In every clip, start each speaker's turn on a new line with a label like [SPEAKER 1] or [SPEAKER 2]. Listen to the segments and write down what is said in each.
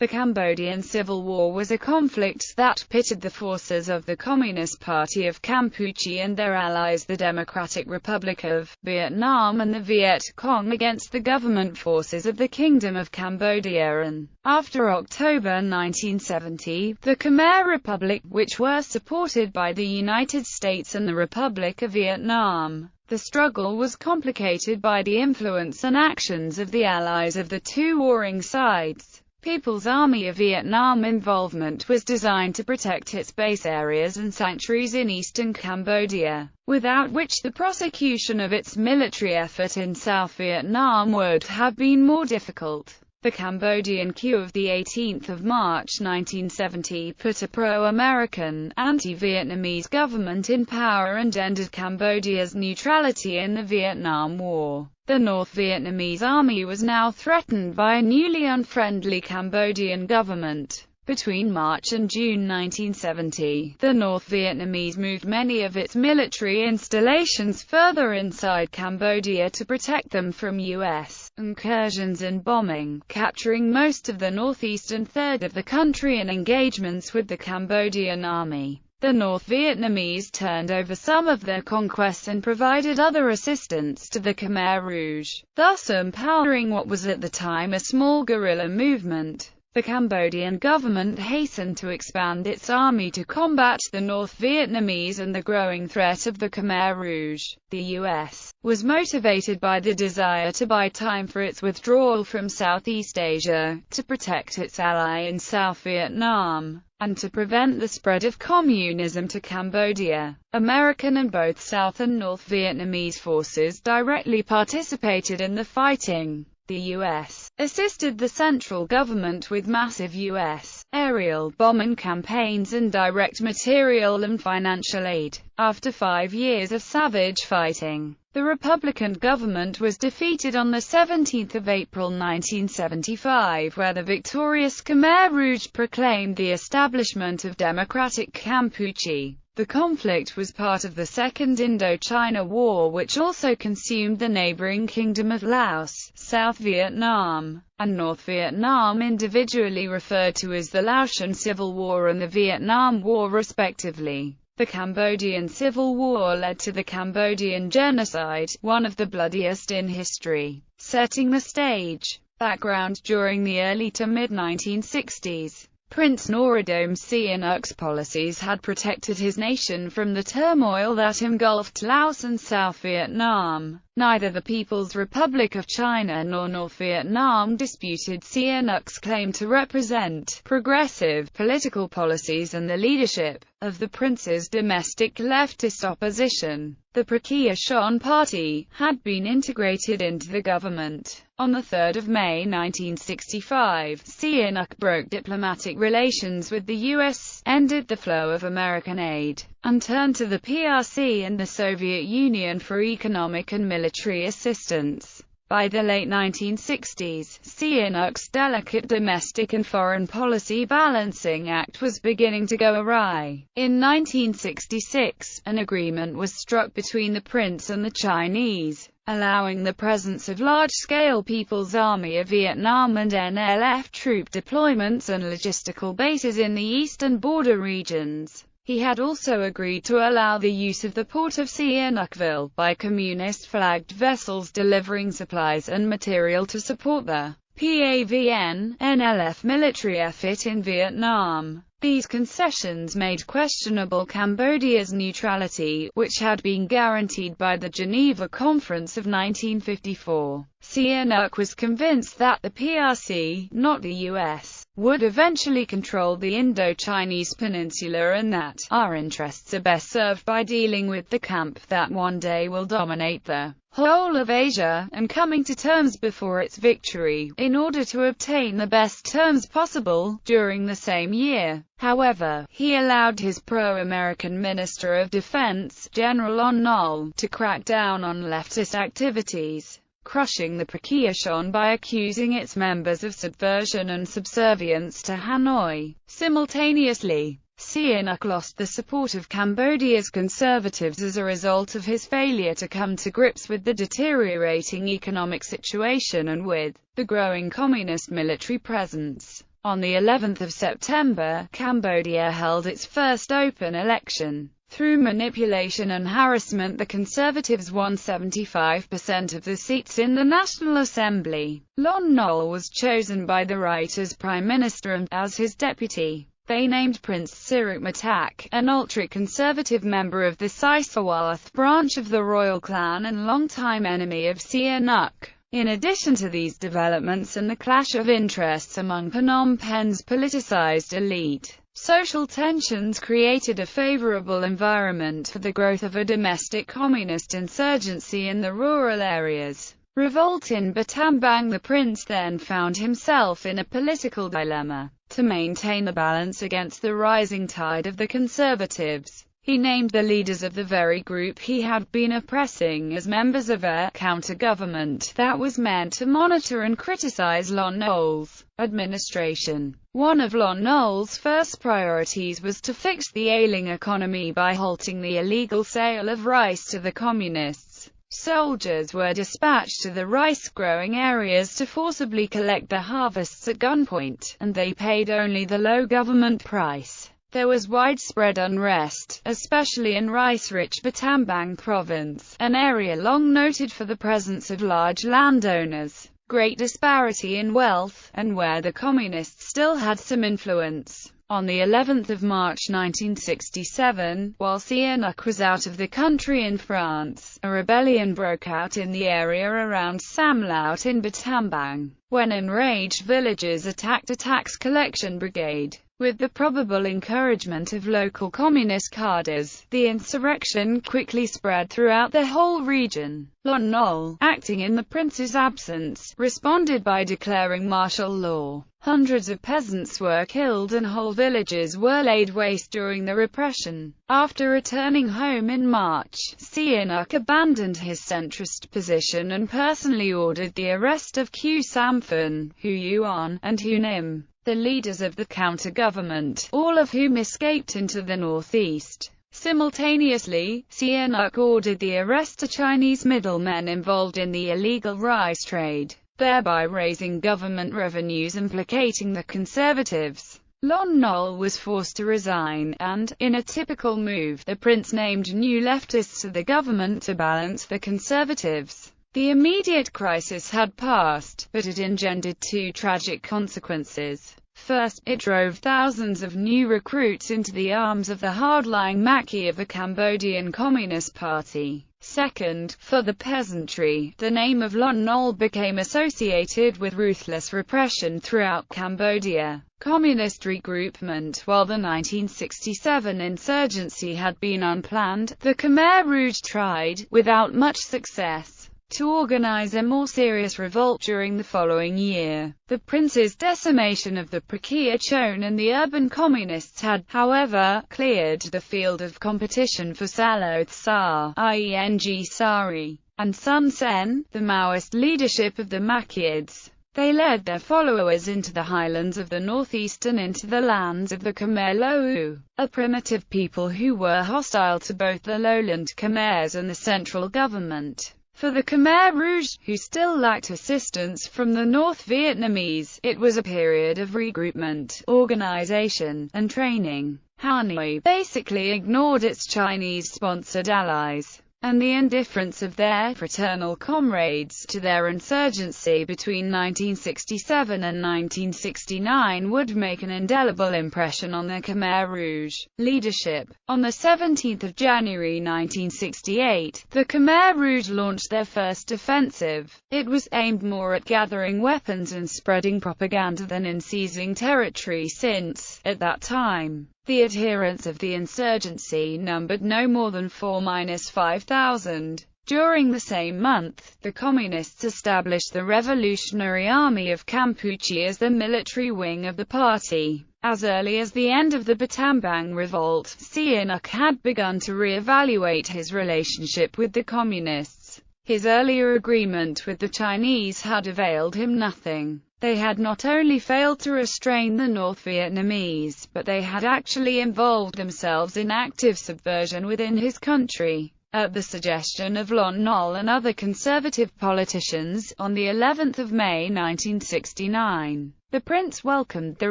[SPEAKER 1] The Cambodian Civil War was a conflict that pitted the forces of the Communist Party of Kampuchea and their allies the Democratic Republic of Vietnam and the Viet Cong against the government forces of the Kingdom of Cambodia and, after October 1970, the Khmer Republic, which were supported by the United States and the Republic of Vietnam. The struggle was complicated by the influence and actions of the allies of the two warring sides. People's Army of Vietnam involvement was designed to protect its base areas and sanctuaries in eastern Cambodia, without which the prosecution of its military effort in South Vietnam would have been more difficult. The Cambodian coup of 18 March 1970 put a pro-American, anti-Vietnamese government in power and ended Cambodia's neutrality in the Vietnam War. The North Vietnamese army was now threatened by a newly unfriendly Cambodian government. Between March and June 1970, the North Vietnamese moved many of its military installations further inside Cambodia to protect them from U.S. incursions and bombing, capturing most of the northeastern third of the country in engagements with the Cambodian army. The North Vietnamese turned over some of their conquests and provided other assistance to the Khmer Rouge, thus empowering what was at the time a small guerrilla movement. The Cambodian government hastened to expand its army to combat the North Vietnamese and the growing threat of the Khmer Rouge. The U.S. was motivated by the desire to buy time for its withdrawal from Southeast Asia, to protect its ally in South Vietnam, and to prevent the spread of communism to Cambodia. American and both South and North Vietnamese forces directly participated in the fighting. The U.S. assisted the central government with massive U.S. aerial bombing campaigns and direct material and financial aid. After 5 years of savage fighting, the Republican government was defeated on 17 April 1975, where the victorious Khmer Rouge proclaimed the establishment of Democratic Kampuchea. The conflict was part of the Second Indochina War, which also consumed the neighboring Kingdom of Laos, South Vietnam, and North Vietnam, individually referred to as the Laotian Civil War and the Vietnam War respectively. The Cambodian Civil War led to the Cambodian Genocide, one of the bloodiest in history, setting the stage. Background: during the early to mid-1960s, Prince Norodom Sihanouk's policies had protected his nation from the turmoil that engulfed Laos and South Vietnam. Neither the People's Republic of China nor North Vietnam disputed Sihanouk's claim to represent progressive political policies and the leadership of the prince's domestic leftist opposition. The Pakistan Party had been integrated into the government. On 3 May 1965, Sihanouk broke diplomatic relations with the U.S., ended the flow of American aid, and turned to the PRC and the Soviet Union for economic and military assistance. By the late 1960s, Sihanouk's delicate domestic and foreign policy balancing act was beginning to go awry. In 1966, an agreement was struck between the prince and the Chinese, allowing the presence of large-scale People's Army of Vietnam and NLF troop deployments and logistical bases in the eastern border regions. He had also agreed to allow the use of the port of Sihanoukville by communist-flagged vessels delivering supplies and material to support the PAVN-NLF military effort in Vietnam. These concessions made questionable Cambodia's neutrality, which had been guaranteed by the Geneva Conference of 1954. Sihanouk was convinced that the PRC, not the U.S., would eventually control the Indo-Chinese peninsula and that our interests are best served by dealing with the camp that one day will dominate the whole of Asia, and coming to terms before its victory, in order to obtain the best terms possible. During the same year, however, he allowed his pro-American Minister of Defense, General On Nol, to crack down on leftist activities, crushing the Pakistan by accusing its members of subversion and subservience to Hanoi. Simultaneously, Sihanouk lost the support of Cambodia's conservatives as a result of his failure to come to grips with the deteriorating economic situation and with the growing communist military presence. On the 11th of September, Cambodia held its first open election. Through manipulation and harassment, the Conservatives won 75% of the seats in the National Assembly. Lon Nol was chosen by the right as Prime Minister and, as his deputy, they named Prince Sirik Matak, an ultra-conservative member of the Sisawath branch of the royal clan and longtime enemy of Sihanouk. In addition to these developments and the clash of interests among Phnom Penh's politicized elite, social tensions created a favorable environment for the growth of a domestic communist insurgency in the rural areas. Revolt in Batambang. The prince then found himself in a political dilemma. To maintain a balance against the rising tide of the conservatives, he named the leaders of the very group he had been oppressing as members of a counter-government that was meant to monitor and criticize Lon Nol's administration. One of Lon Nol's first priorities was to fix the ailing economy by halting the illegal sale of rice to the communists. Soldiers were dispatched to the rice-growing areas to forcibly collect the harvests at gunpoint, and they paid only the low government price. There was widespread unrest, especially in rice-rich Batambang province, an area long noted for the presence of large landowners, great disparity in wealth, and where the communists still had some influence. On the 11th of March 1967, while Sihanouk was out of the country in France, a rebellion broke out in the area around Samlaut in Batambang, when enraged villagers attacked a tax collection brigade. With the probable encouragement of local communist cadres, the insurrection quickly spread throughout the whole region. Lon Nol, acting in the prince's absence, responded by declaring martial law. Hundreds of peasants were killed and whole villages were laid waste during the repression. After returning home in March, Sihanouk abandoned his centrist position and personally ordered the arrest of Khieu Samphan, Hu Yuan, and Hu Nim, the leaders of the counter-government, all of whom escaped into the northeast. Simultaneously, Sihanouk ordered the arrest of Chinese middlemen involved in the illegal rice trade, thereby raising government revenues and placating the conservatives. Lon Nol was forced to resign, and, in a typical move, the prince named new leftists to the government to balance the conservatives. The immediate crisis had passed, but it engendered two tragic consequences. First, it drove thousands of new recruits into the arms of the hardline Maquis of the Cambodian Communist Party. Second, for the peasantry, the name of Lon Nol became associated with ruthless repression throughout Cambodia. Communist regroupment. While the 1967 insurgency had been unplanned, the Khmer Rouge tried, without much success, to organize a more serious revolt during the following year. The prince's decimation of the Prakia Chon and the urban communists had, however, cleared the field of competition for Saloth Sar, i.e. Ng Sari, and Sun Sen, the Maoist leadership of the Maquids. They led their followers into the highlands of the northeast and into the lands of the Khmer Lou, a primitive people who were hostile to both the lowland Khmers and the central government. For the Khmer Rouge, who still lacked assistance from the North Vietnamese, it was a period of regroupment, organization, and training. Hanoi basically ignored its Chinese-sponsored allies, and the indifference of their fraternal comrades to their insurgency between 1967 and 1969 would make an indelible impression on the Khmer Rouge leadership. On the 17th of January 1968, the Khmer Rouge launched their first offensive. It was aimed more at gathering weapons and spreading propaganda than in seizing territory since, at that time, the adherents of the insurgency numbered no more than 4–5,000. During the same month, the Communists established the Revolutionary Army of Kampuchea as the military wing of the party. As early as the end of the Batambang Revolt, Sihanouk had begun to re-evaluate his relationship with the Communists. His earlier agreement with the Chinese had availed him nothing. They had not only failed to restrain the North Vietnamese, but they had actually involved themselves in active subversion within his country. At the suggestion of Lon Nol and other conservative politicians, on the 11th of May 1969, The prince welcomed the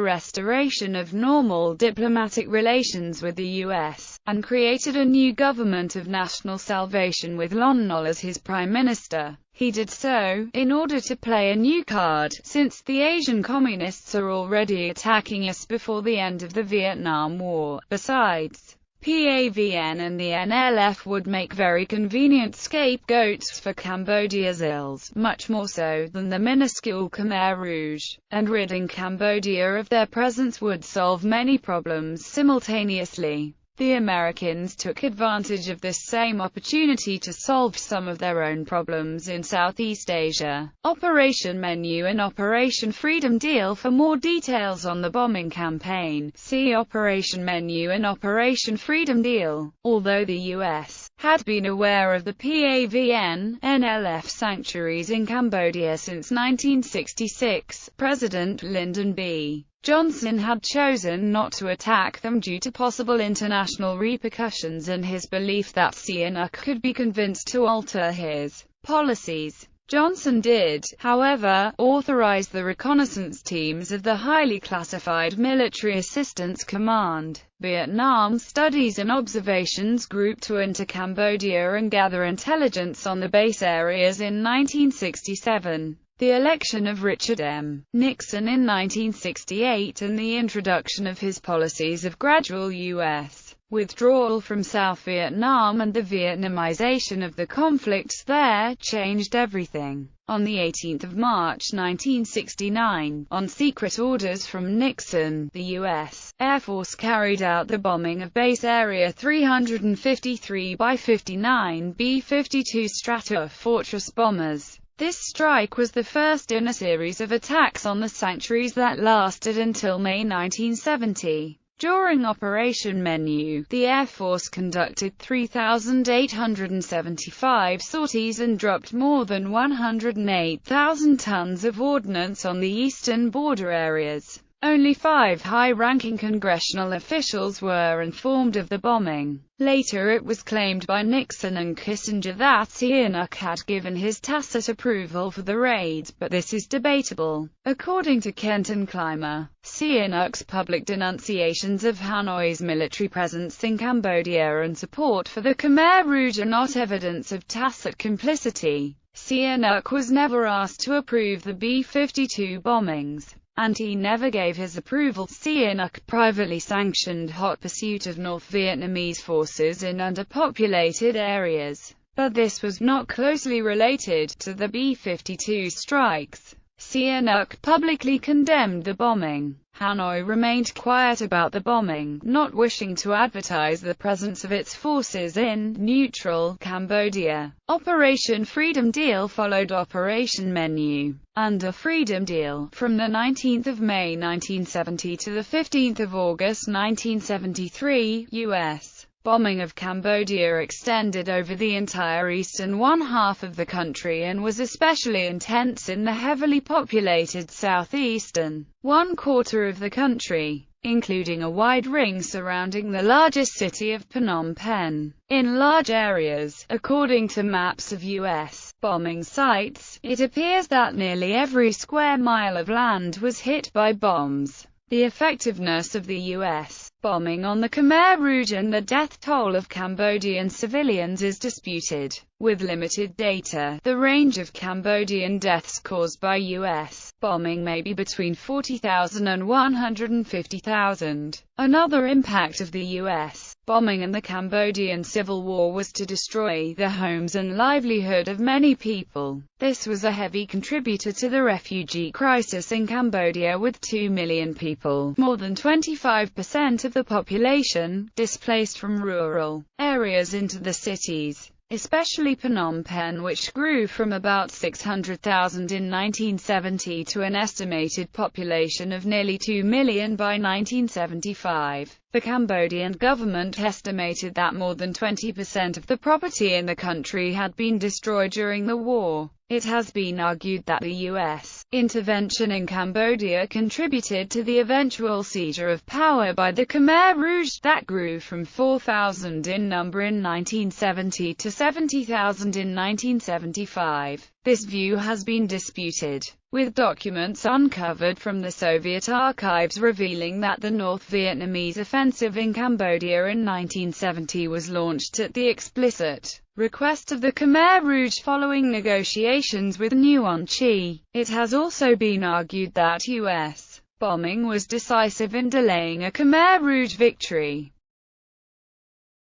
[SPEAKER 1] restoration of normal diplomatic relations with the U.S., and created a new government of national salvation with Lon Nol as his prime minister. He did so, in order to play a new card, since the Asian communists are already attacking us before the end of the Vietnam War. Besides, PAVN and the NLF would make very convenient scapegoats for Cambodia's ills, much more so than the minuscule Khmer Rouge, and ridding Cambodia of their presence would solve many problems simultaneously. The Americans took advantage of this same opportunity to solve some of their own problems in Southeast Asia. Operation Menu and Operation Freedom Deal. For more details on the bombing campaign, see Operation Menu and Operation Freedom Deal. Although the U.S. had been aware of the PAVN-NLF sanctuaries in Cambodia since 1966, President Lyndon B. Johnson had chosen not to attack them due to possible international repercussions and his belief that Sihanouk could be convinced to alter his policies. Johnson did, however, authorize the reconnaissance teams of the highly classified Military Assistance Command, Vietnam Studies and Observations Group to enter Cambodia and gather intelligence on the base areas in 1967. The election of Richard M. Nixon in 1968 and the introduction of his policies of gradual U.S. withdrawal from South Vietnam and the Vietnamization of the conflicts there changed everything. On the 18th of March 1969, on secret orders from Nixon, the U.S. Air Force carried out the bombing of Base Area 353 by 59 B-52 Strata Fortress bombers. This strike was the first in a series of attacks on the sanctuaries that lasted until May 1970. During Operation Menu, the Air Force conducted 3,875 sorties and dropped more than 108,000 tons of ordnance on the eastern border areas. Only 5 high-ranking congressional officials were informed of the bombing. Later it was claimed by Nixon and Kissinger that Sihanouk had given his tacit approval for the raids, but this is debatable. According to Kenton Clymer, Sihanouk's public denunciations of Hanoi's military presence in Cambodia and support for the Khmer Rouge are not evidence of tacit complicity. Sihanouk was never asked to approve the B-52 bombings, and he never gave his approval. Sihanouk privately sanctioned hot pursuit of North Vietnamese forces in underpopulated areas, but this was not closely related to the B-52 strikes. Sihanouk publicly condemned the bombing. Hanoi remained quiet about the bombing, not wishing to advertise the presence of its forces in neutral Cambodia. Operation Freedom Deal followed Operation Menu. Under Freedom Deal, from the 19th of May 1970 to the 15th of August 1973, U.S. bombing of Cambodia extended over the entire eastern one-half of the country and was especially intense in the heavily populated southeastern one-quarter of the country, including a wide ring surrounding the largest city of Phnom Penh. In large areas, according to maps of U.S. bombing sites, it appears that nearly every square mile of land was hit by bombs. The effectiveness of the U.S. bombing on the Khmer Rouge and the death toll of Cambodian civilians is disputed. With limited data, the range of Cambodian deaths caused by U.S. bombing may be between 40,000 and 150,000. Another impact of the U.S. bombing in the Cambodian Civil War was to destroy the homes and livelihood of many people. This was a heavy contributor to the refugee crisis in Cambodia, with 2 million people, more than 25% of the population, displaced from rural areas into the cities, especially Phnom Penh, which grew from about 600,000 in 1970 to an estimated population of nearly 2 million by 1975. The Cambodian government estimated that more than 20% of the property in the country had been destroyed during the war. It has been argued that the U.S. intervention in Cambodia contributed to the eventual seizure of power by the Khmer Rouge, that grew from 4,000 in number in 1970 to 70,000 in 1975. This view has been disputed, with documents uncovered from the Soviet archives revealing that the North Vietnamese offensive in Cambodia in 1970 was launched at the explicit request of the Khmer Rouge following negotiations with Nguyen Chi. It has also been argued that U.S. bombing was decisive in delaying a Khmer Rouge victory.